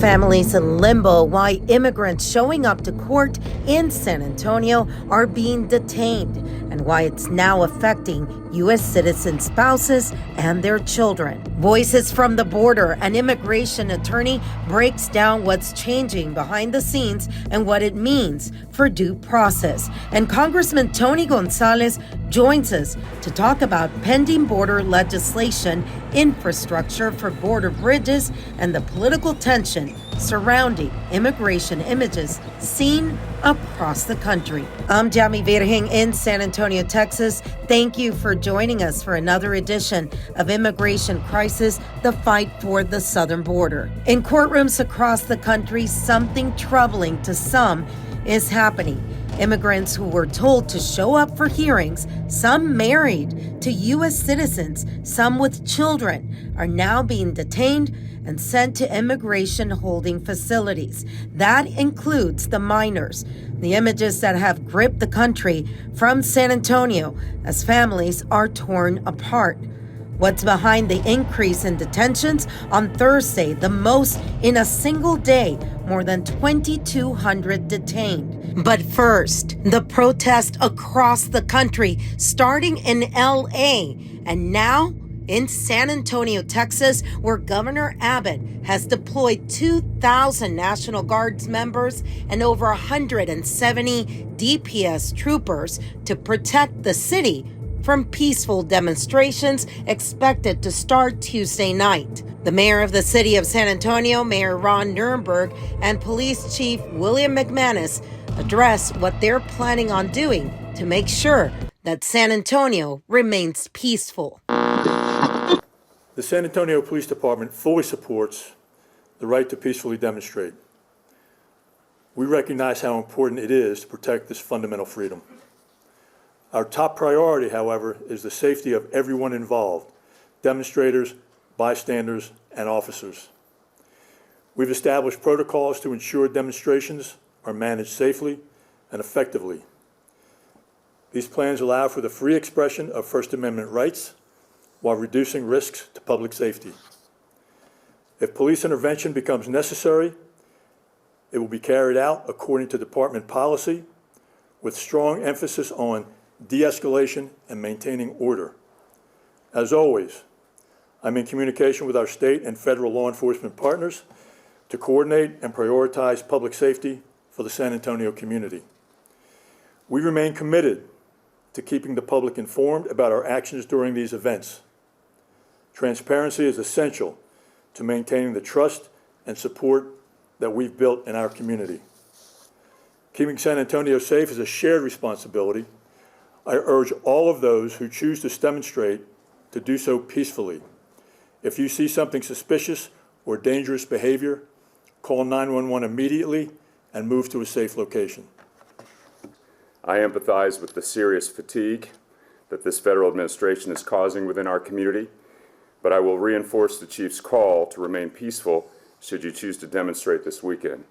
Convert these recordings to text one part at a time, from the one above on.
Families in limbo why immigrants showing up to court in San Antonio are being detained, and why it's now affecting U.S. citizen spouses and their children. Voices from the Border, an immigration attorney, breaks down what's changing behind the scenes and what it means for due process. And Congressman Tony Gonzalez joins us to talk about pending border legislation, infrastructure for border bridges, and the political tension surrounding immigration images seen across the country. I'm Yami Virgin in San Antonio, Texas. Thank you for joining us for another edition of Immigration Crisis, the fight for the southern border. In courtrooms across the country, something troubling to some is happening. Immigrants who were told to show up for hearings, some married to U.S. citizens, some with children, are now being detained and sent to immigration holding facilities. That includes the minors. The images that have gripped the country from San Antonio as families are torn apart. What's behind the increase in detentions? On Thursday, the most in a single day, more than 2,200 detained. But first, the protest across the country, starting in LA and now in San Antonio, Texas, where Governor Abbott has deployed 2,000 National Guards members and over 170 DPS troopers to protect the city from peaceful demonstrations expected to start Tuesday night. The mayor of the city of San Antonio, Mayor Ron Nirenberg, and Police Chief William McManus address what they're planning on doing to make sure that San Antonio remains peaceful. The San Antonio Police Department fully supports the right to peacefully demonstrate. We recognize how important it is to protect this fundamental freedom. Our top priority, however, is the safety of everyone involved, demonstrators, bystanders, and officers. We've established protocols to ensure demonstrations are managed safely and effectively. These plans allow for the free expression of First Amendment rights while reducing risks to public safety. If police intervention becomes necessary, it will be carried out according to department policy, with strong emphasis on de-escalation and maintaining order. As always, I'm in communication with our state and federal law enforcement partners to coordinate and prioritize public safety for the San Antonio community. We remain committed to keeping the public informed about our actions during these events. Transparency is essential to maintaining the trust and support that we've built in our community. Keeping San Antonio safe is a shared responsibility. I urge all of those who choose to demonstrate to do so peacefully. If you see something suspicious or dangerous behavior, call 911 immediately and move to a safe location. I empathize with the serious fatigue that this federal administration is causing within our community, but I will reinforce the Chief's call to remain peaceful should you choose to demonstrate this weekend.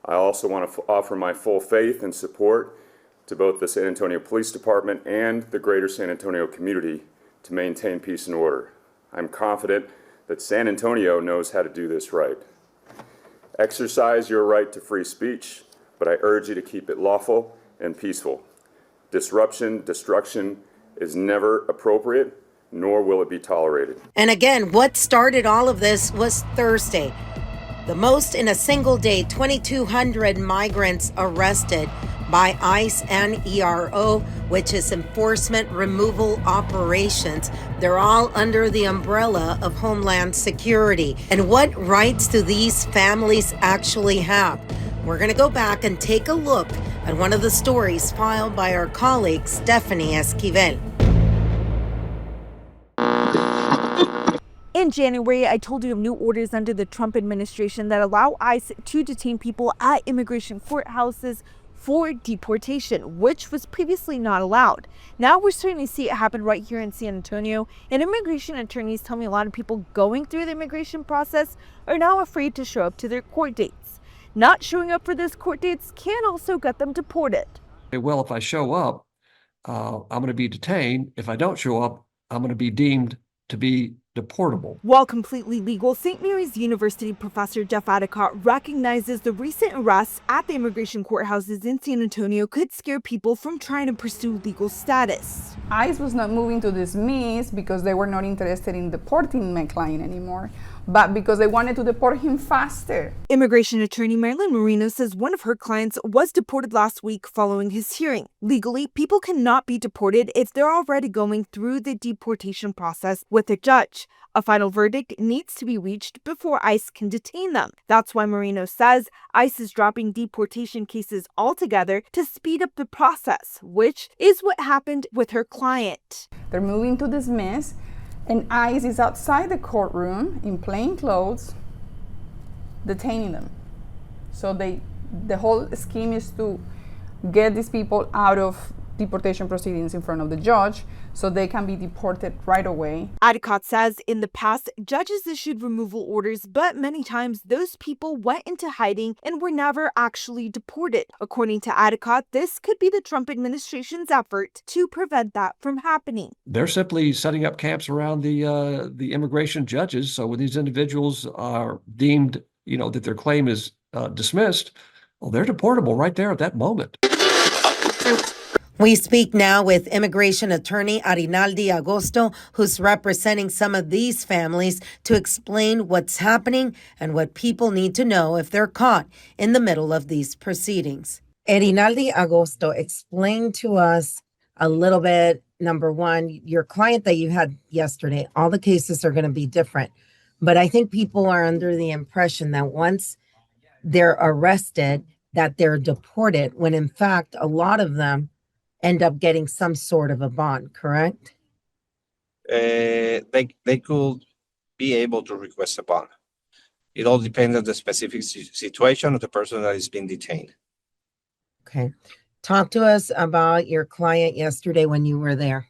I also want to offer my full faith and support to both the San Antonio Police Department and the greater San Antonio community to maintain peace and order. I'm confident that San Antonio knows how to do this right. Exercise your right to free speech, but I urge you to keep it lawful and peaceful. Disruption, destruction is never appropriate, nor will it be tolerated. And again, what started all of this was Thursday. The most in a single day, 2,200 migrants arrested by ICE and ERO, which is Enforcement Removal Operations. They're all under the umbrella of Homeland Security. And what rights do these families actually have? We're going to go back and take a look at one of the stories filed by our colleague, Stephanie Esquivel. In January, I told you of new orders under the Trump administration that allow ICE to detain people at immigration courthouses for deportation, which was previously not allowed. Now we're starting to see it happen right here in San Antonio, and immigration attorneys tell me a lot of people going through the immigration process are now afraid to show up to their court dates. Not showing up for those court dates can also get them deported. Well, if I show up, I'm going to be detained. If I don't show up, I'm going to be deemed to be deportable. While completely legal, St. Mary's University professor Jeff Adicott recognizes the recent arrests at the immigration courthouses in San Antonio could scare people from trying to pursue legal status. ICE was not moving to dismiss because they were not interested in deporting my client anymore, but because they wanted to deport him faster. Immigration attorney Marilyn Marino says one of her clients was deported last week following his hearing. Legally, people cannot be deported if they're already going through the deportation process with a judge. A final verdict needs to be reached before ICE can detain them. That's why Marino says ICE is dropping deportation cases altogether to speed up the process, which is what happened with her client. They're moving to dismiss, and ICE is outside the courtroom in plain clothes, detaining them. So the whole scheme is to get these people out of deportation proceedings in front of the judge so they can be deported right away. Adicott says in the past, judges issued removal orders, but many times those people went into hiding and were never actually deported. According to Adicott, this could be the Trump administration's effort to prevent that from happening. They're simply setting up camps around the immigration judges. So when these individuals are deemed, that their claim is dismissed, well, they're deportable right there at that moment. We speak now with immigration attorney Arinaldi Agosto, who's representing some of these families to explain what's happening and what people need to know if they're caught in the middle of these proceedings. Arinaldi Agosto, explain to us a little bit, number one, your client that you had yesterday, all the cases are going to be different. But I think people are under the impression that once they're arrested, that they're deported, when in fact, a lot of them end up getting some sort of a bond, correct? They could be able to request a bond. It all depends on the specific situation of the person that is being detained. Okay. Talk to us about your client yesterday when you were there.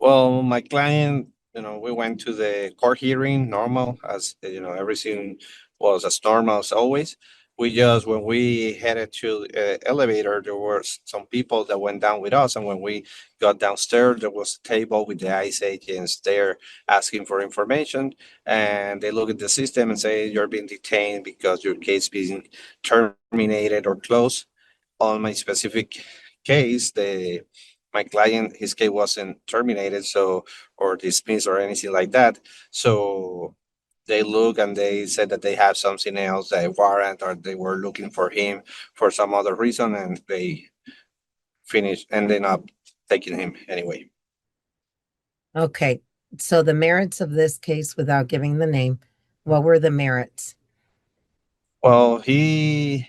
Well, my client, we went to the court hearing normal, as everything was as normal as always. When we headed to the elevator, there were some people that went down with us. And when we got downstairs, there was a table with the ICE agents there asking for information. And they look at the system and say, you're being detained because your case being terminated or closed. On my specific case, my client, his case wasn't terminated, or dismissed or anything like that. So they look and they said that they have something else, a warrant, or they were looking for him for some other reason, and they ended up taking him anyway. Okay. So the merits of this case, without giving the name, what were the merits? Well, he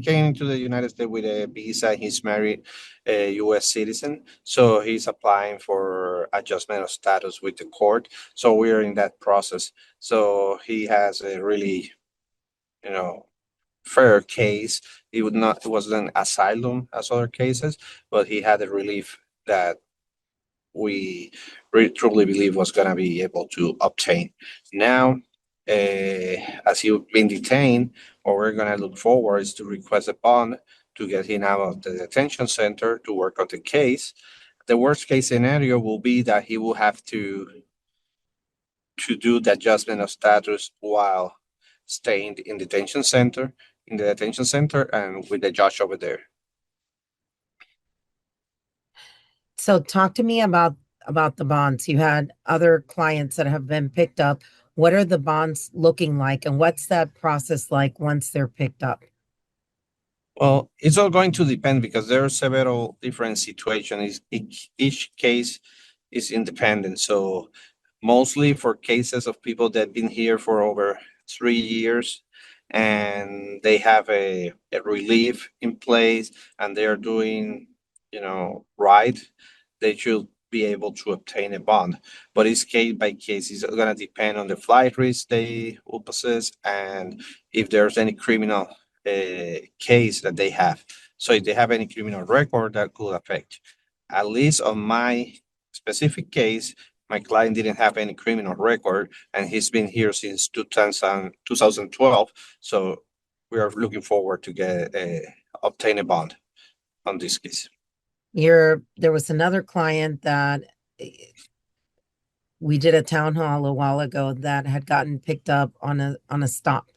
came to the United States with a visa. He's married, a U.S. citizen, so he's applying for adjustment of status with the court. So we're in that process. So he has a really, fair case. It wasn't asylum as other cases, but he had a relief that we really truly believe was going to be able to obtain. Now, as he's been detained, what we're going to look forward is to request a bond to get him out of the detention center to work on the case. The worst case scenario will be that he will have to do the adjustment of status while staying in the detention center and with the judge over there. So talk to me about the bonds. You had other clients that have been picked up. What are the bonds looking like, and what's that process like once they're picked up? Well, it's all going to depend because there are several different situations. Each case is independent. So mostly for cases of people that have been here for over 3 years and they have a relief in place and they are doing, right, they should be able to obtain a bond. But it's case by case. It's going to depend on the flight risk they will possess and if there's any criminal case that they have. So if they have any criminal record, that could affect. At least on my specific case, my client didn't have any criminal record and he's been here since 2012. So we are looking forward to obtain a bond on this case. There was another client that We did a town hall a while ago that had gotten picked up on a stop.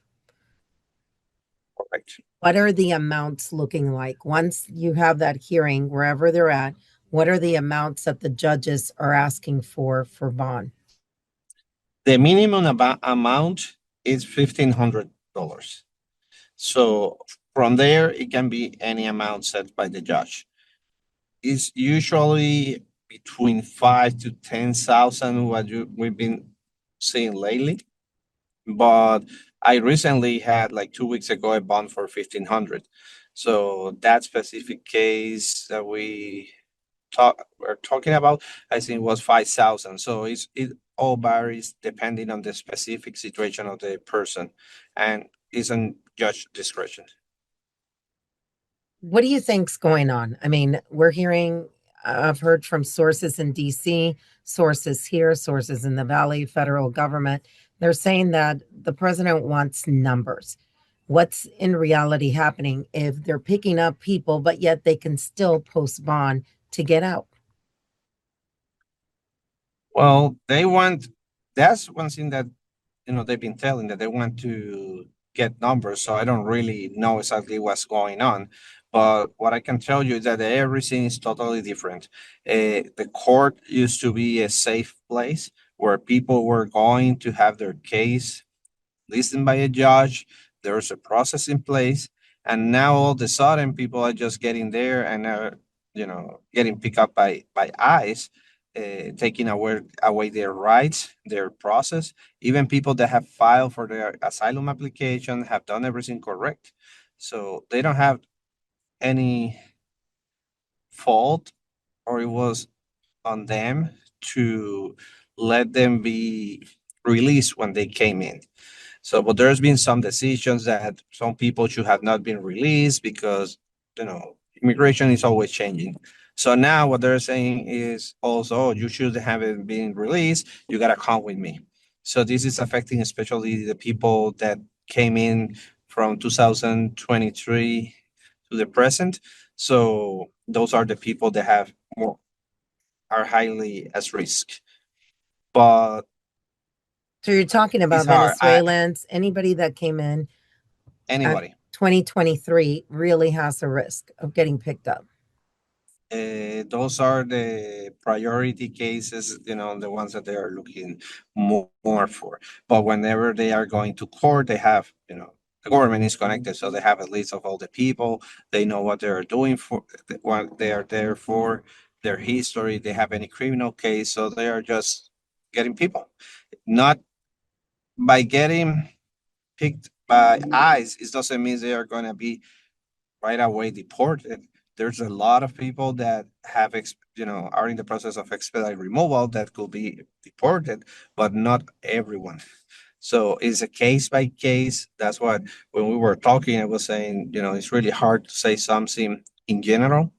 Correct. What are the amounts looking like? Once you have that hearing, wherever they're at, what are the amounts that the judges are asking for bond? The minimum amount is $1,500. So from there, it can be any amount set by the judge. It's usually between 5 to 10,000 what we've been seeing lately. But I recently had, like 2 weeks ago, a bond for 1,500. So that specific case that we're talking about, I think was 5,000. So it all varies depending on the specific situation of the person, and is in judge discretion. What do you think's going on? I mean, we're hearing, I've heard from sources in DC, sources here, sources in the Valley, federal government. They're saying that the president wants numbers. What's in reality happening if they're picking up people, but yet they can still post bond to get out? Well, that's one thing that, they've been telling, that they want to get numbers. So I don't really know exactly what's going on. But what I can tell you is that everything is totally different. The court used to be a safe place where people were going to have their case listened by a judge. There's a process in place. And now all of a sudden, people are just getting there and getting picked up by ICE, taking away their rights, their process. Even people that have filed for their asylum application have done everything correct. So they don't have any fault, or it was on them to let them be released when they came in. So, but there's been some decisions that some people should have not been released because, immigration is always changing. So now what they're saying is also, "Oh, you should have been released. You got to come with me." So this is affecting especially the people that came in from 2023 to the present. So those are the people that are highly at risk. But So you're talking about it's hard. Venezuelans, anybody that came in Anybody. 2023 really has a risk of getting picked up. Those are the priority cases, the ones that they are looking more for. But whenever they are going to court, they have, the government is connected, so they have a list of all the people. They know what they are doing for, what they are there for, their history. They have any criminal case, so they are just getting people. Not by getting picked by ICE, it doesn't mean they are going to be right away deported. There's a lot of people that have, are in the process of expedite removal that could be deported, but not everyone. So it's a case by case. That's what, when we were talking, I was saying, it's really hard to say something in general.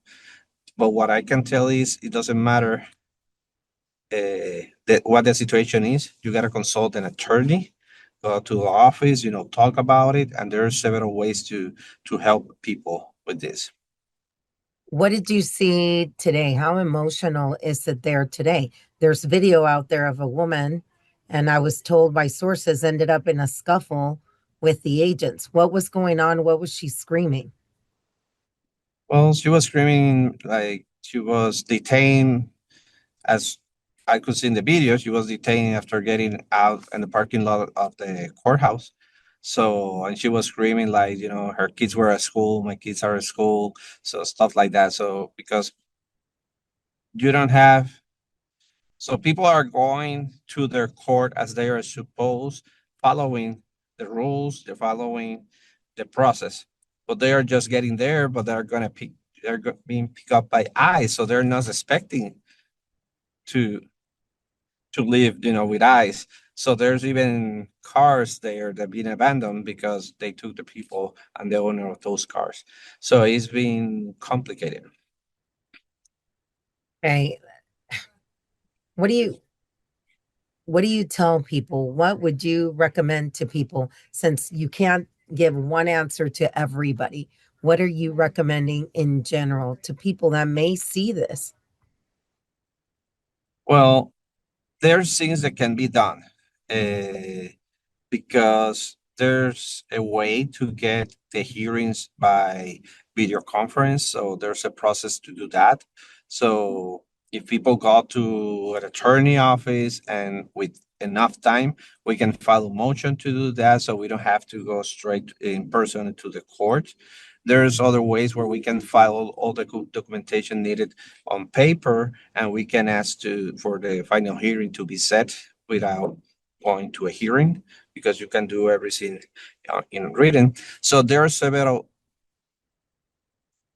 But what I can tell is it doesn't matter what the situation is. You got to consult an attorney, go to the office, talk about it. And there are several ways to help people with this. What did you see today? How emotional is it there today? There's video out there of a woman, and I was told by sources ended up in a scuffle with the agents. What was going on? What was she screaming? Well, she was screaming like she was detained. As I could see in the video, she was detained after getting out in the parking lot of the courthouse. So, and she was screaming like, her kids were at school, my kids are at school, so stuff like that. So, because you don't have, so people are going to their court as they are supposed, following the rules, they're following the process, but they are just getting there, but they're being picked up by ICE, so they're not expecting to live, with ICE. So there's even cars there that been abandoned because they took the people and the owner of those cars. So it's been complicated. Okay. What do you tell people? What would you recommend to people, since you can't give one answer to everybody? What are you recommending in general to people that may see this? Well, there's things that can be done because there's a way to get the hearings by video conference. So there's a process to do that. So if people go to an attorney office and with enough time, we can file a motion to do that. So we don't have to go straight in person to the court. There's other ways where we can file all the documentation needed on paper, and we can ask for the final hearing to be set without going to a hearing, because you can do everything in written. So there are several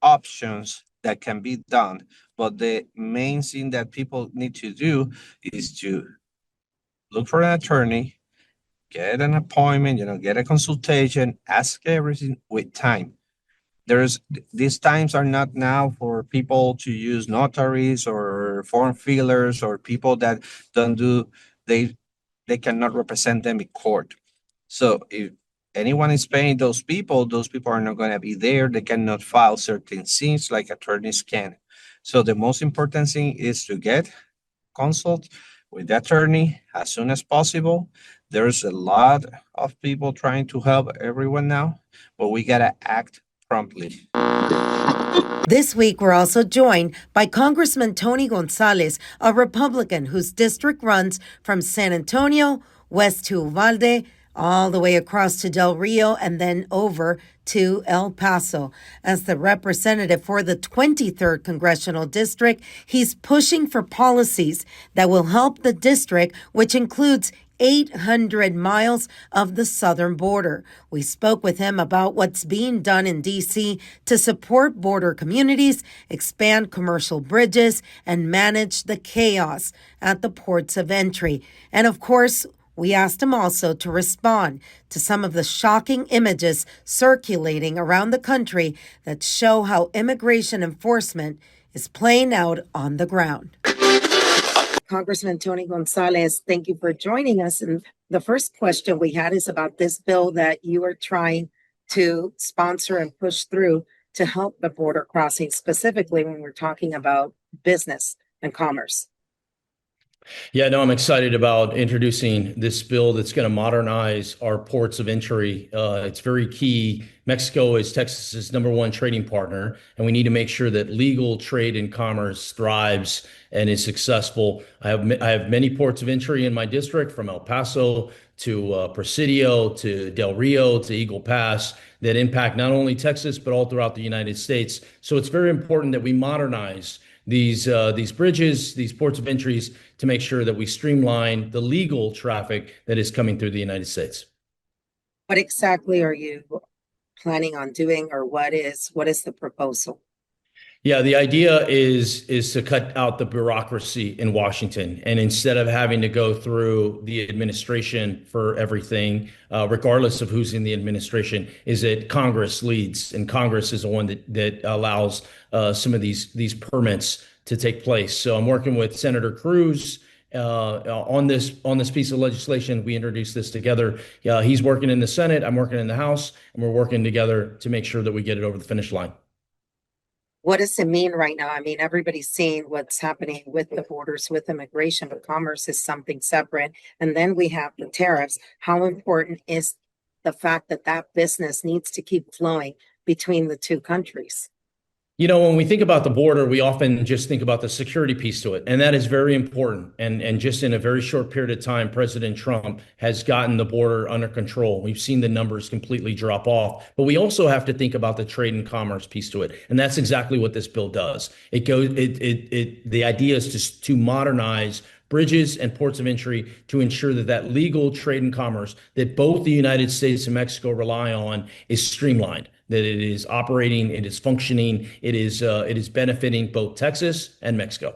options that can be done, but the main thing that people need to do is to look for an attorney, get an appointment, get a consultation, ask everything with time. These times are not now for people to use notaries or form fillers or people that they cannot represent them in court. So if anyone is paying those people are not going to be there. They cannot file certain things like attorneys can. So the most important thing is to consult with the attorney as soon as possible. There's a lot of people trying to help everyone now, but we got to act promptly. This week, we're also joined by Congressman Tony Gonzalez, a Republican whose district runs from San Antonio west to Uvalde, all the way across to Del Rio, and then over to El Paso. As the representative for the 23rd Congressional District, he's pushing for policies that will help the district, which includes 800 miles of the southern border. We spoke with him about what's being done in D.C. to support border communities, expand commercial bridges, and manage the chaos at the ports of entry. And of course, we asked him also to respond to some of the shocking images circulating around the country that show how immigration enforcement is playing out on the ground. Congressman Tony Gonzalez, thank you for joining us. And the first question we had is about this bill that you are trying to sponsor and push through to help the border crossing, specifically when we're talking about business and commerce. Yeah, no, I'm excited about introducing this bill that's going to modernize our ports of entry. It's very key. Mexico is Texas's #1 trading partner, and we need to make sure that legal trade and commerce thrives and is successful. I have many ports of entry in my district, from El Paso to Presidio to Del Rio to Eagle Pass, that impact not only Texas but all throughout the United States. So it's very important that we modernize these bridges, these ports of entries, to make sure that we streamline the legal traffic that is coming through the United States. What exactly are you planning on doing, or what is the proposal? Yeah, the idea is to cut out the bureaucracy in Washington, and instead of having to go through the administration for everything, regardless of who's in the administration, is that Congress leads, and Congress is the one that allows some of these permits to take place. So I'm working with Senator Cruz on this piece of legislation. We introduced this together. He's working in the Senate, I'm working in the House, and we're working together to make sure that we get it over the finish line. What does it mean right now? I mean, everybody's seeing what's happening with the borders, with immigration, but commerce is something separate. And then we have the tariffs. How important is the fact that that business needs to keep flowing between the two countries? You know, when we think about the border, we often just think about the security piece to it, and that is very important. And just in a very short period of time, President Trump has gotten the border under control. We've seen the numbers completely drop off, but we also have to think about the trade and commerce piece to it, and that's exactly what this bill does. The idea is to modernize bridges and ports of entry to ensure that legal trade and commerce that both the United States and Mexico rely on is streamlined, that it is operating, it is functioning, it is benefiting both Texas and Mexico.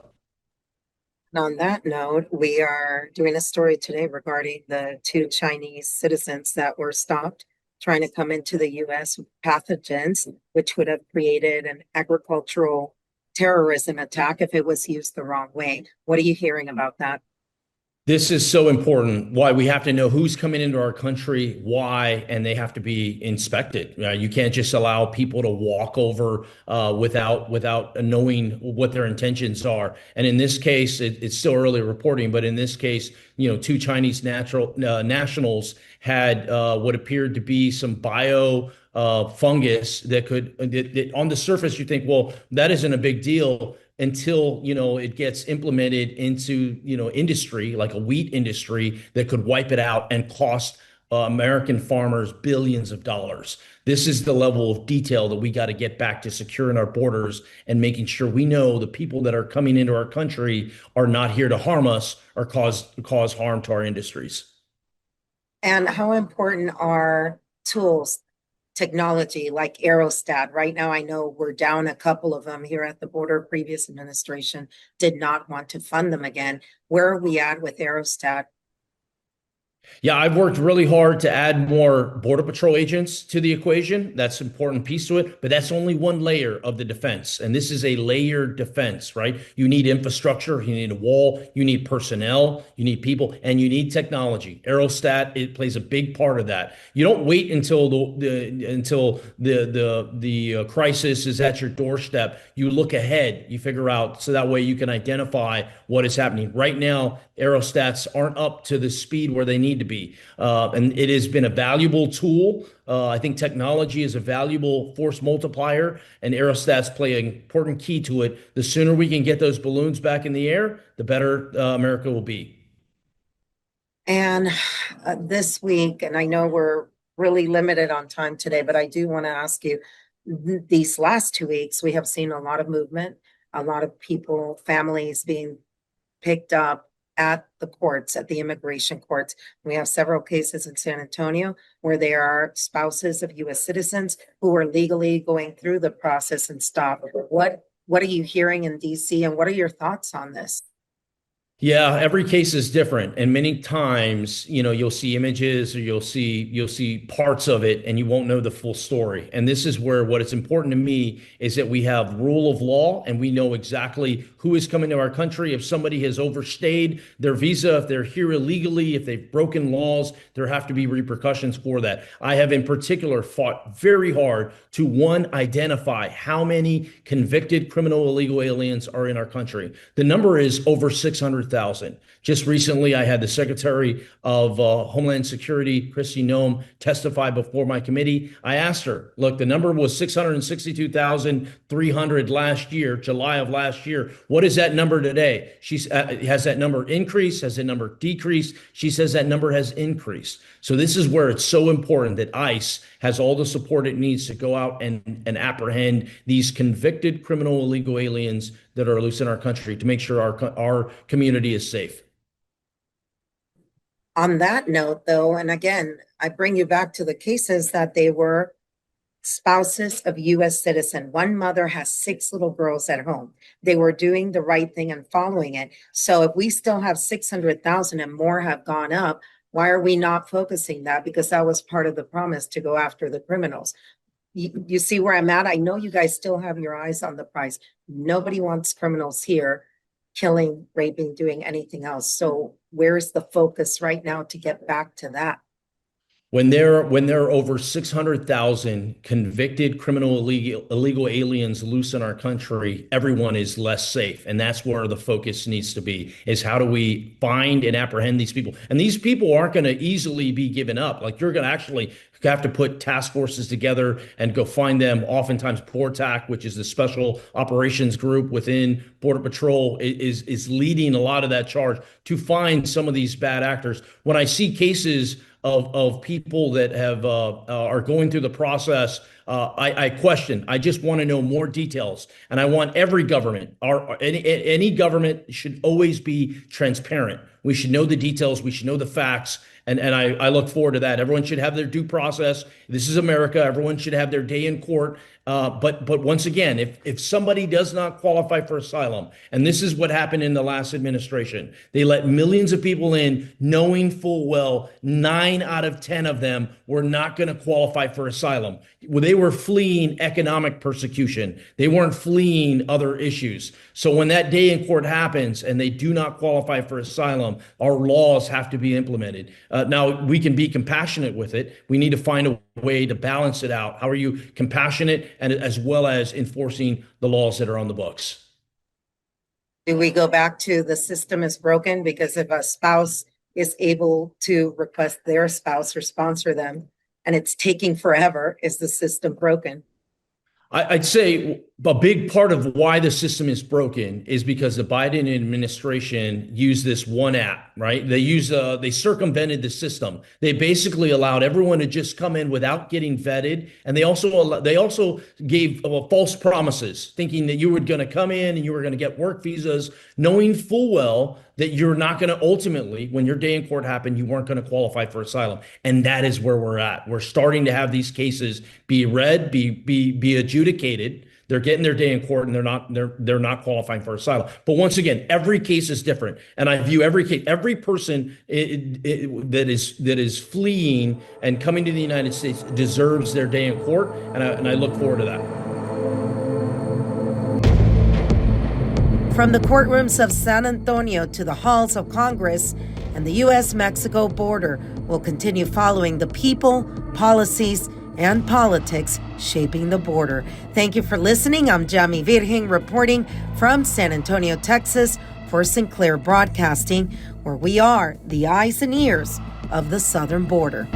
And on that note, we are doing a story today regarding the 2 Chinese citizens that were stopped trying to come into the U.S. with pathogens, which would have created an agricultural terrorism attack if it was used the wrong way. What are you hearing about that? This is so important. Why we have to know who's coming into our country, why, and they have to be inspected. You can't just allow people to walk over without knowing what their intentions are. And in this case, it's still early reporting, but in this case, two Chinese nationals had what appeared to be some bio fungus that on the surface you think, well, that isn't a big deal until it gets implemented into industry like a wheat industry that could wipe it out and cost American farmers billions of dollars. This is the level of detail that we got to get back to securing our borders and making sure we know the people that are coming into our country are not here to harm us or cause harm to our industries. And how important are tools, technology like Aerostat? Right now, I know we're down a couple of them here at the border. Previous administration did not want to fund them again. Where are we at with Aerostat? Yeah, I've worked really hard to add more Border Patrol agents to the equation. That's an important piece to it, but that's only one layer of the defense. And this is a layered defense, right? You need infrastructure, you need a wall, you need personnel, you need people, and you need technology. Aerostat, it plays a big part of that. You don't wait until the crisis is at your doorstep. You look ahead, you figure out, so that way you can identify what is happening. Right now, Aerostats aren't up to the speed where they need to be. And it has been a valuable tool. I think technology is a valuable force multiplier, and Aerostats play an important key to it. The sooner we can get those balloons back in the air, the better America will be. And this week, and I know we're really limited on time today, but I do want to ask you, these last 2 weeks, we have seen a lot of movement, a lot of people, families being picked up at the courts, at the immigration courts. We have several cases in San Antonio where there are spouses of U.S. citizens who are legally going through the process and stop. What are you hearing in D.C. and what are your thoughts on this? Yeah, every case is different, and many times, you'll see images or you'll see parts of it, and you won't know the full story. And this is where what is important to me is that we have rule of law, and we know exactly who is coming to our country. If somebody has overstayed their visa, if they're here illegally, if they've broken laws, there have to be repercussions for that. I have in particular fought very hard to, one, identify how many convicted criminal illegal aliens are in our country. The number is over 600,000. Just recently, I had the Secretary of Homeland Security, Kristi Noem, testify before my committee. I asked her, look, the number was 662,300 last year, July of last year. What is that number today? Has that number increased? Has that number decreased? She says that number has increased. So this is where it's so important that ICE has all the support it needs to go out and apprehend these convicted criminal illegal aliens that are loose in our country to make sure our community is safe. On that note, though, and again, I bring you back to the cases that they were spouses of U.S. citizen. One mother has 6 little girls at home. They were doing the right thing and following it. So if we still have 600,000 and more have gone up, why are we not focusing that? Because that was part of the promise to go after the criminals. You see where I'm at? I know you guys still have your eyes on the prize. Nobody wants criminals here killing, raping, doing anything else. So where's the focus right now to get back to that? When there are over 600,000 convicted criminal illegal aliens loose in our country, everyone is less safe. And that's where the focus needs to be, is how do we find and apprehend these people? And these people aren't going to easily be given up. Like, you're going to actually have to put task forces together and go find them. Oftentimes PORTAC, which is the special operations group within Border Patrol, is leading a lot of that charge to find some of these bad actors. When I see cases of people that are going through the process, I question. I just want to know more details, and I want every government, any government should always be transparent. We should know the details. We should know the facts, and I look forward to that. Everyone should have their due process. This is America. Everyone should have their day in court, But once again, if somebody does not qualify for asylum, and this is what happened in the last administration, they let millions of people in, knowing full well 9 out of 10 of them were not going to qualify for asylum. They were fleeing economic persecution. They weren't fleeing other issues. So when that day in court happens and they do not qualify for asylum, our laws have to be implemented. Now, we can be compassionate with it. We need to find a way to balance it out. How are you compassionate and as well as enforcing the laws that are on the books? Do we go back to the system is broken? Because if a spouse is able to request their spouse or sponsor them and it's taking forever, is the system broken? I'd say a big part of why the system is broken is because the Biden administration used this one app, right? They circumvented the system. They basically allowed everyone to just come in without getting vetted, and they also gave false promises, thinking that you were going to come in and you were going to get work visas, knowing full well that you're not going to ultimately, when your day in court happened, you weren't going to qualify for asylum. And that is where we're at. We're starting to have these cases be read, be adjudicated. They're getting their day in court and they're not qualifying for asylum. But once again, every case is different. And I view every case, every person that is fleeing and coming to the United States deserves their day in court. And I look forward to that. From the courtrooms of San Antonio to the halls of Congress and the U.S.-Mexico border, we'll continue following the people, policies, and politics shaping the border. Thank you for listening. I'm Yami Virgin reporting from San Antonio, Texas for Sinclair Broadcasting, where we are the eyes and ears of the southern border.